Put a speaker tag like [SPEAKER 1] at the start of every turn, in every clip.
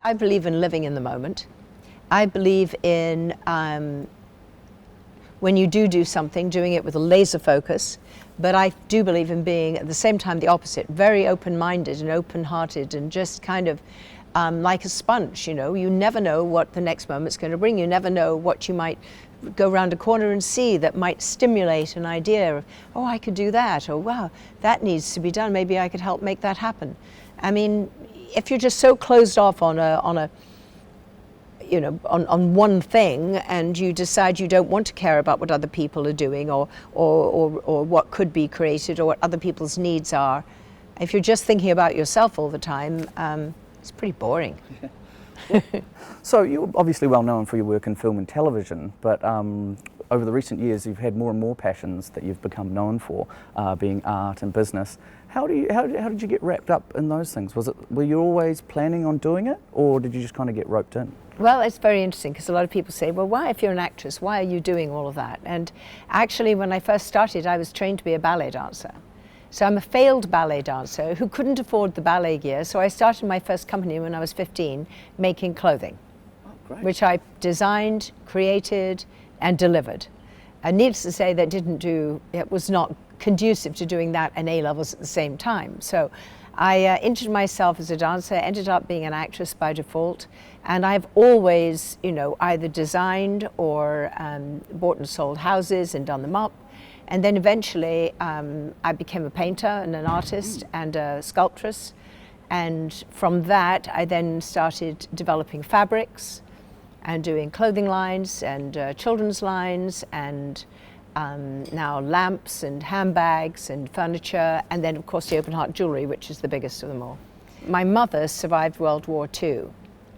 [SPEAKER 1] I believe in living in the moment. I believe in when you do something, doing it with a laser focus. But I do believe in being at the same time the opposite, very open-minded and open-hearted, and just kind of like a sponge, you know. You never know what the next moment's going to bring. You never know what you might go around a corner and see that might stimulate an idea of, oh, I could do that, or wow, that needs to be done. Maybe I could help make that happen. I mean, if you're just so closed off on one thing, and you decide you don't want to care about what other people are doing, or what could be created, or what other people's needs are, if you're just thinking about yourself all the time, it's pretty boring.
[SPEAKER 2] So you're obviously well known for your work in film and television, but over the recent years you've had more and more passions that you've become known for, being art and business. How did you get wrapped up in those things? Were you always planning on doing it, or did you just kind of get roped in?
[SPEAKER 1] Well, it's very interesting, because a lot of people say, well, why, if you're an actress, why are you doing all of that? And actually, when I first started, I was trained to be a ballet dancer. So I'm a failed ballet dancer who couldn't afford the ballet gear, so I started my first company when I was 15, making clothing, which I designed, created, and delivered. And needless to say, it was not conducive to doing that and A-levels at the same time. So I injured myself as a dancer, ended up being an actress by default, and I've always, either designed or bought and sold houses and done them up. And then eventually I became a painter and an artist and a sculptress. And from that, I then started developing fabrics and doing clothing lines and children's lines, and now lamps and handbags and furniture, and then of course the open heart jewellery, which is the biggest of them all. My mother survived World War II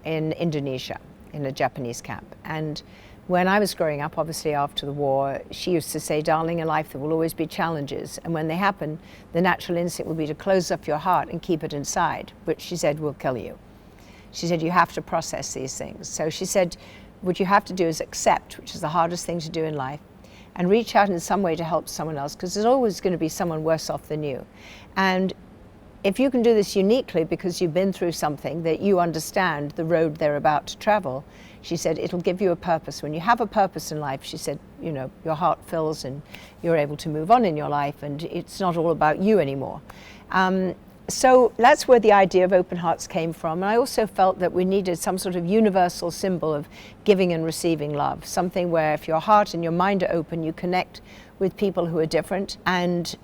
[SPEAKER 1] in Indonesia in a Japanese camp, and when I was growing up, obviously after the war, she used to say, darling, in life there will always be challenges, and when they happen, the natural instinct will be to close up your heart and keep it inside, which she said will kill you. She said, you have to process these things. So she said, what you have to do is accept, which is the hardest thing to do in life, and reach out in some way to help someone else, because there's always going to be someone worse off than you. And if you can do this uniquely because you've been through something that you understand the road they're about to travel, she said, it'll give you a purpose. When you have a purpose in life, she said, your heart fills and you're able to move on in your life, and it's not all about you anymore. So that's where the idea of Open Hearts came from. And I also felt that we needed some sort of universal symbol of giving and receiving love, something where if your heart and your mind are open, you connect with people who are different. And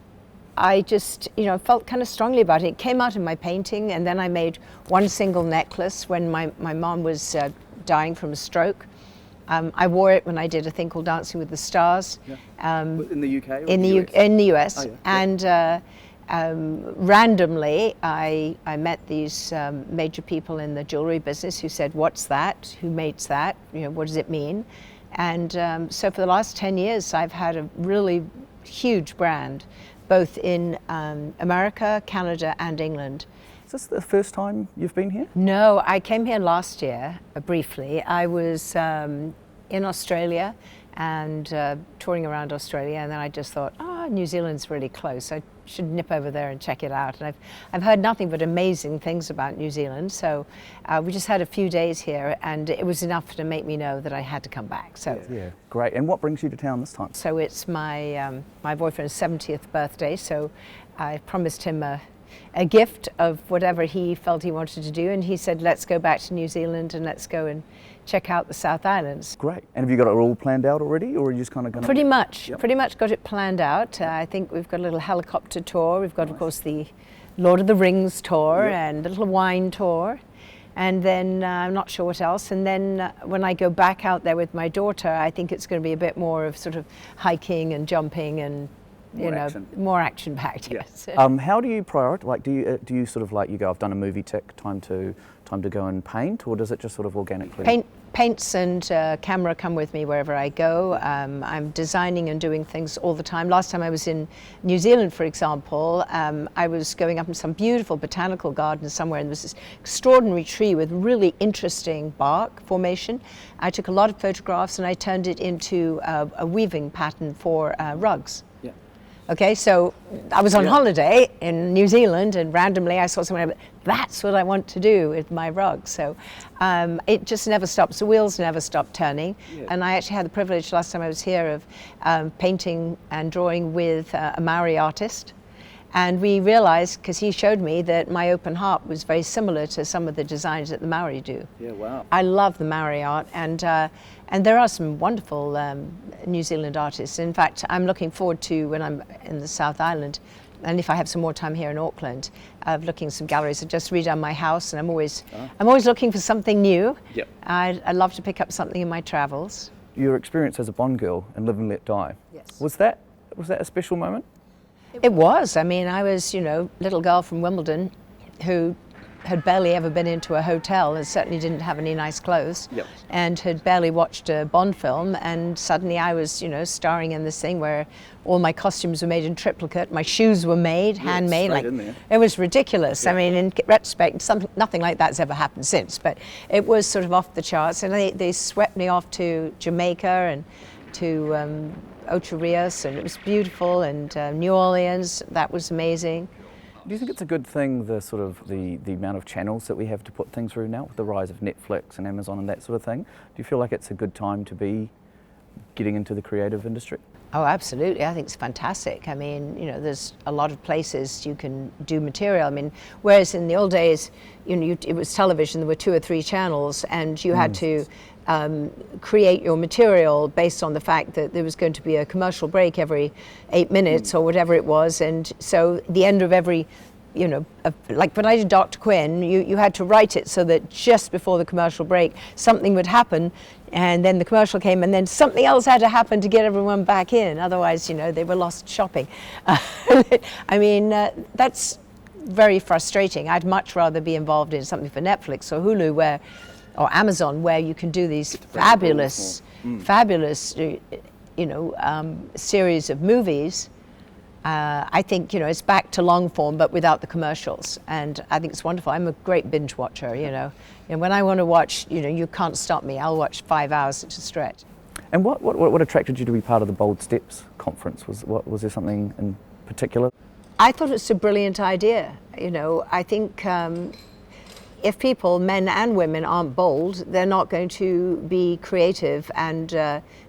[SPEAKER 1] I just, felt kind of strongly about it. It came out in my painting, and then I made one single necklace when my mom was dying from a stroke. I wore it when I did a thing called Dancing with the Stars.
[SPEAKER 2] Yeah. In the UK? Or
[SPEAKER 1] in the US.
[SPEAKER 2] Oh, yeah.
[SPEAKER 1] And randomly, I met these major people in the jewellery business who said, what's that? Who makes that? What does it mean? And so for the last 10 years, I've had a really huge brand, both in America, Canada, and England.
[SPEAKER 2] Is this the first time you've been here?
[SPEAKER 1] No, I came here last year, briefly. I was in Australia and touring around Australia, and then I just thought, New Zealand's really close. I should nip over there and check it out. And I've heard nothing but amazing things about New Zealand, so we just had a few days here, and it was enough to make me know that I had to come back. So
[SPEAKER 2] yeah, great. And what brings you to town this time?
[SPEAKER 1] So it's my boyfriend's 70th birthday, so I promised him a gift of whatever he felt he wanted to do, and he said, let's go back to New Zealand and let's go and check out the South Islands.
[SPEAKER 2] Great. And have you got it all planned out already, or are you just kind of going to...
[SPEAKER 1] Pretty much got it planned out. I think we've got a little helicopter tour. We've got, of course, the Lord of the Rings tour and a little wine tour. And then I'm not sure what else. And then when I go back out there with my daughter, I think it's going to be a bit more of sort of hiking and jumping and more action-packed. Yes.
[SPEAKER 2] How do you prioritize? Like, do you sort of like, you go, I've done a movie tick, time to go and paint, or does it just sort of organically?
[SPEAKER 1] Paints and camera come with me wherever I go. I'm designing and doing things all the time. Last time I was in New Zealand, for example, I was going up in some beautiful botanical garden somewhere, and there was this extraordinary tree with really interesting bark formation. I took a lot of photographs and I turned it into a weaving pattern for rugs. Okay, so I was on holiday in New Zealand, and randomly I saw someone, that's what I want to do with my rug. So it just never stops, the wheels never stop turning. And I actually had the privilege last time I was here of painting and drawing with a Maori artist. And we realized, because he showed me, that my open heart was very similar to some of the designs that the Maori do.
[SPEAKER 2] Yeah, wow.
[SPEAKER 1] I love the Maori art, and there are some wonderful New Zealand artists. In fact, I'm looking forward to, when I'm in the South Island, and if I have some more time here in Auckland, of looking at some galleries. I just redone my house, and I'm always looking for something new.
[SPEAKER 2] Yep.
[SPEAKER 1] I love to pick up something in my travels.
[SPEAKER 2] Your experience as a Bond girl in Live and Let Die.
[SPEAKER 1] Yes.
[SPEAKER 2] Was that a special moment?
[SPEAKER 1] It was. I mean, I was, little girl from Wimbledon who had barely ever been into a hotel and certainly didn't have any nice clothes, and had barely watched a Bond film, and suddenly I was, starring in this thing where all my costumes were made in triplicate, my shoes were made, handmade. It was ridiculous. I mean, in retrospect, nothing like that's ever happened since, but it was sort of off the charts, and they swept me off to Jamaica and to Ocho Rios, and it was beautiful, and New Orleans, that was amazing.
[SPEAKER 2] Do you think it's a good thing, the amount of channels that we have to put things through now, with the rise of Netflix and Amazon and that sort of thing? Do you feel like it's a good time to be getting into the creative industry?
[SPEAKER 1] Oh, absolutely. I think it's fantastic. I mean, there's a lot of places you can do material. I mean, whereas in the old days, it was television, there were 2 or 3 channels, and you had to create your material based on the fact that there was going to be a commercial break every 8 minutes or whatever it was. And so the end of every, like when I did Dr. Quinn, you had to write it so that just before the commercial break, something would happen, and then the commercial came, and then something else had to happen to get everyone back in. Otherwise, they were lost shopping. I mean, that's very frustrating. I'd much rather be involved in something for Netflix or Hulu or Amazon, where you can do these fabulous series of movies. I think it's back to long form, but without the commercials, and I think it's wonderful. I'm a great binge watcher, and when I want to watch, you can't stop me. I'll watch 5 hours at a stretch.
[SPEAKER 2] And what attracted you to be part of the Bold Steps conference? Was there something in particular?
[SPEAKER 1] I thought it's a brilliant idea. I think if people, men and women, aren't bold, they're not going to be creative and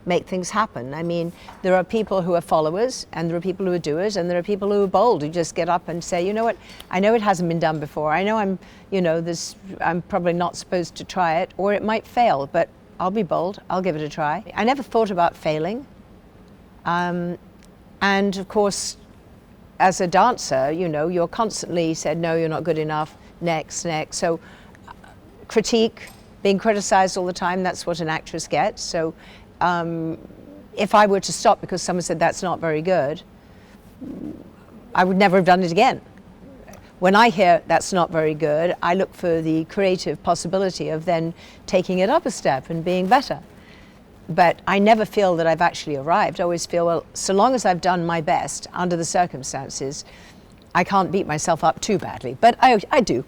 [SPEAKER 1] make things happen. I mean, there are people who are followers, and there are people who are doers, and there are people who are bold, who just get up and say, you know what, I know it hasn't been done before. I know I'm probably not supposed to try it, or it might fail, but I'll be bold, I'll give it a try. I never thought about failing. And of course, as a dancer, you're constantly said, no, you're not good enough, next. So critique, being criticized all the time, that's what an actress gets. So if I were to stop because someone said that's not very good, I would never have done it again. When I hear that's not very good, I look for the creative possibility of then taking it up a step and being better. But I never feel that I've actually arrived. I always feel, well, so long as I've done my best under the circumstances, I can't beat myself up too badly, but I do.